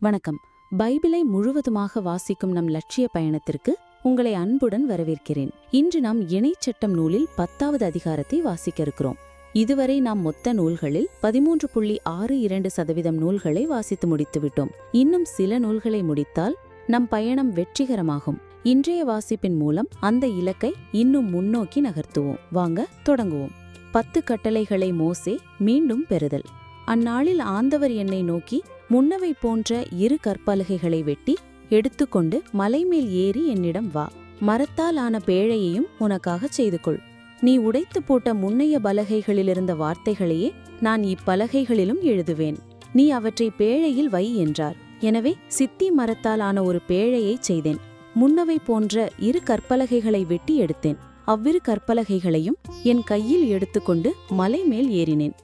வணக்கம். பைபிளை முழுவதுமாக வாசிக்கும் நம் லட்சிய பயணத்திற்கு உங்களை அன்புடன் வரவேற்கிறேன். இன்று நாம் இணைச்சட்டம் நூலில் 10வது அதிகாரத்தை வாசிக்க இருக்கிறோம். இதுவரை நாம் மொத்த நூல்களில் 13.62% நூல்களை வாசித்து முடித்துவிட்டோம். இன்னும் சில நூல்களை முடித்தால் நம் பயணம் வெற்றிகரமாகும். இன்றைய வாசிப்பின் மூலம் அந்த இலக்கை இன்னும் முன்னோக்கி நகர்த்துவோம். வாங்க தொடங்குவோம். 10 கட்டளைகளை மோசே மீண்டும் பெறுதல். அந்நாளில் ஆண்டவர் என்னை நோக்கி, முன்னவை போன்ற 2 கற்பலகைகளை வெட்டி எடுத்துக்கொண்டு மலைமேல் ஏறி என்னிடம் வா. மரத்தால் ஆன பேழையையும் உனக்காகச் செய்து கொள். நீ உடைத்து போட்ட முன்னைய பலகைகளிலிருந்த வார்த்தைகளையே நான் இப்பலகைகளிலும் எழுதுவேன். நீ அவற்றை பேழையில் வை என்றார். எனவே சித்தி மரத்தால் ஆன ஒரு பேழையைச் செய்தேன். முன்னவை போன்ற 2 கற்பலகைகளை வெட்டி எடுத்தேன். அவ்விரு கற்பலகைகளையும் என் கையில் எடுத்துக்கொண்டு மலை மேல் ஏறினேன்.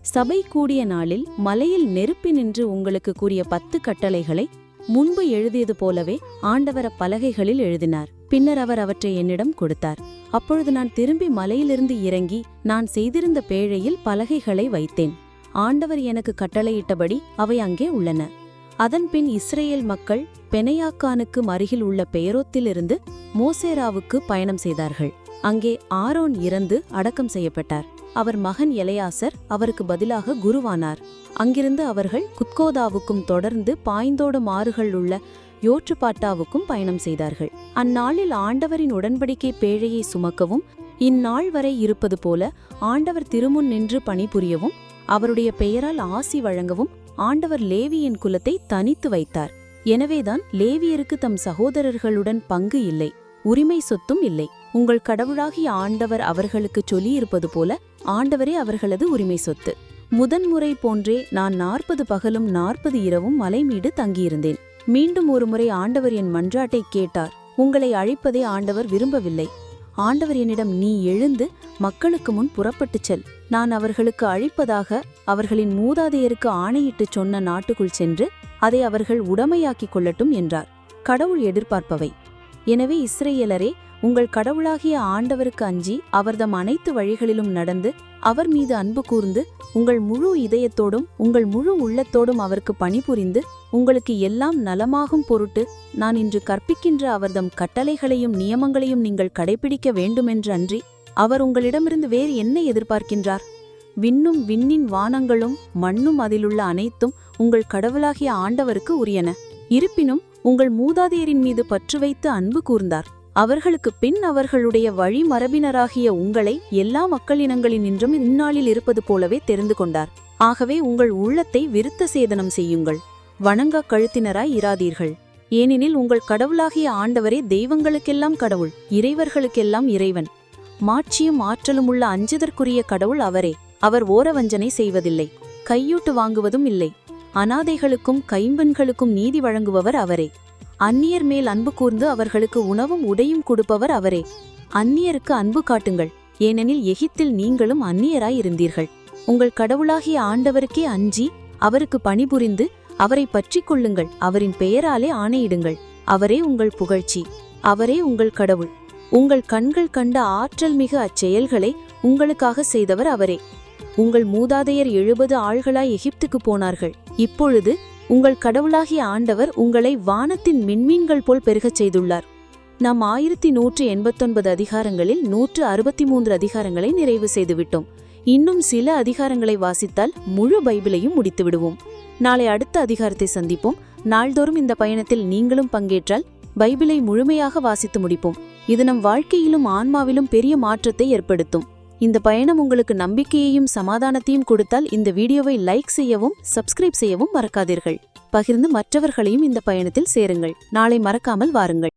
சபை கூடிய நாளில் மலையில் நெருப்பி நின்று உங்களுக்கு கூறிய 10 கட்டளைகளை முன்பு எழுதியது போலவே ஆண்டவர் அப்பலகைகளில் எழுதினார். பின்னர் அவர் அவற்றை என்னிடம் கொடுத்தார். அப்பொழுது நான் திரும்பி மலையிலிருந்து இறங்கி நான் செய்திருந்த பேழையில் பலகைகளை வைத்தேன். ஆண்டவர் எனக்கு கட்டளையிட்டபடி அவை அங்கே உள்ளன. அதன்பின் இஸ்ரேல் மக்கள் பெனையாக்கானுக்கு அருகில் உள்ள பெயரோத்திலிருந்து மோசேராவுக்கு பயணம் செய்தார்கள். அங்கே ஆரோன் இறந்து அடக்கம் செய்யப்பட்டார். அவர் மகன் எலையாசர் அவருக்கு பதிலாக குருவானார். அங்கிருந்து அவர்கள் குத்கோதாவுக்கும் தொடர்ந்து பாய்ந்தோடும் ஆறுகள் உள்ள யோற்றுப்பாட்டாவுக்கும் பயணம் செய்தார்கள். அந்நாளில் ஆண்டவரின் உடன்படிக்கை பேழையை சுமக்கவும் இந்நாள் வரை இருப்பது போல ஆண்டவர் திருமுன் நின்று பணிபுரியவும் அவருடைய பெயரால் ஆசி வழங்கவும் ஆண்டவர் லேவியின் குலத்தை தனித்து வைத்தார். எனவேதான் லேவியருக்கு தம் சகோதரர்களுடன் பங்கு இல்லை, உரிமை சொத்தும் இல்லை. உங்கள் கடவுளாகிய ஆண்டவர் அவர்களுக்கு சொல்லியிருப்பது போல ஆண்டவரே அவர்களது உரிமை சொத்து. முதன்முறை போன்றே நான் 40 பகலும் 40 இரவும் மலை மீது தங்கியிருந்தேன். மீண்டும் ஒருமுறை ஆண்டவர் என் மன்றாட்டை கேட்டார். உங்களை அழிப்பதை ஆண்டவர் விரும்பவில்லை. ஆண்டவர் என்னிடம், நீ எழுந்து மக்களுக்கு முன் புறப்பட்டுச் செல். நான் அவர்களுக்கு அழிப்பதாக அவர்களின் மூதாதையருக்கு ஆணையிட்டுச் சொன்ன நாட்டுக்குள் சென்று அதை அவர்கள் உடைமையாக்கிக் கொள்ளட்டும் என்றார். கடவுள் எதிர்பார்ப்பவை. எனவே இஸ்ரேலரே, உங்கள் கடவுளாகிய ஆண்டவருக்கு அஞ்சி அவர்தம் அனைத்து வழிகளிலும் நடந்து அவர் மீது அன்பு கூர்ந்து உங்கள் முழு இதயத்தோடும் உங்கள் முழு உள்ளத்தோடும் அவருக்கு பணிபுரிந்து உங்களுக்கு எல்லாம் நலமாகும் பொருட்டு நான் இன்று கற்பிக்கின்ற அவர்தம் கட்டளைகளையும் நியமங்களையும் நீங்கள் கடைபிடிக்க வேண்டுமென்று அன்றி அவர் உங்களிடமிருந்து வேறு என்ன எதிர்பார்க்கின்றார்? விண்ணும் விண்ணின் வானங்களும் மண்ணும் அதிலுள்ள அனைத்தும் உங்கள் கடவுளாகிய ஆண்டவருக்கு உரியன. இருப்பினும் உங்கள் மூதாதையரின் மீது பற்று வைத்து அன்பு கூர்ந்தார். அவர்களுக்கு பின் அவர்களுடைய வழிமரபினராகிய உங்களை எல்லா மக்களினங்களினின்றும் இந்நாளில் இருப்பது போலவே தெரிந்து கொண்டார். ஆகவே உங்கள் உள்ளத்தை விருத்த சேதனம் செய்யுங்கள், வணங்கா கழுத்தினராய் இராதீர்கள். ஏனெனில் உங்கள் கடவுளாகிய ஆண்டவரே தெய்வங்களுக்கெல்லாம் கடவுள், இறைவர்களுக்கெல்லாம் இறைவன். மாட்சியும் ஆற்றலும் உள்ள அஞ்சுதற்குரிய கடவுள் அவரே. அவர் ஓரவஞ்சனை செய்வதில்லை, கையூட்டு வாங்குவதும் இல்லை. அனாதைகளுக்கும் கைம்பெண்களுக்கும் நீதி வழங்குபவர் அவரே. அந்நியர் மேல் அன்பு கூர்ந்து அவர்களுக்கு உணவும் உடையும் கொடுப்பவர் அவரே. அந்நியருக்கு அன்பு காட்டுங்கள், ஏனெனில் எகிப்தில் நீங்களும் அந்நியராய் இருந்தீர்கள். உங்கள் கடவுளாகிய ஆண்டவருக்கே அஞ்சி அவருக்கு பணிபுரிந்து அவரை பற்றி கொள்ளுங்கள். அவரின் பெயராலே ஆணையிடுங்கள். அவரே உங்கள் புகழ்ச்சி, அவரே உங்கள் கடவுள். உங்கள் கண்கள் கண்ட ஆற்றல் மிகு அச்செயல்களை உங்களுக்காக செய்தவர் அவரே. உங்கள் மூதாதையர் 70 ஆள்களாய் எகிப்துக்கு போனார்கள். இப்பொழுது உங்கள் கடவுளாகிய ஆண்டவர் உங்களை வானத்தின் மின்மீன்கள் போல் பெருகச் செய்துள்ளார். நாம் 1189 அதிகாரங்களில் 163 அதிகாரங்களை நிறைவு செய்துவிட்டோம். இன்னும் சில அதிகாரங்களை வாசித்தால் முழு பைபிளையும் முடித்து விடுவோம். நாளை அடுத்த அதிகாரத்தை சந்திப்போம். நாள்தோறும் இந்த பயணத்தில் நீங்களும் பங்கேற்றால் பைபிளை முழுமையாக வாசித்து முடிப்போம். இது நம் வாழ்க்கையிலும் ஆன்மாவிலும் பெரிய மாற்றத்தை ஏற்படுத்தும். இந்த பயணம் உங்களுக்கு நம்பிக்கையையும் சமாதானத்தையும் கொடுத்தால் இந்த வீடியோவை லைக் செய்யவும் சப்ஸ்கிரைப் செய்யவும் மறக்காதீர்கள். பகிர்ந்து மற்றவர்களையும் இந்த பயணத்தில் சேருங்கள். நாளை மறக்காமல் வாருங்கள்.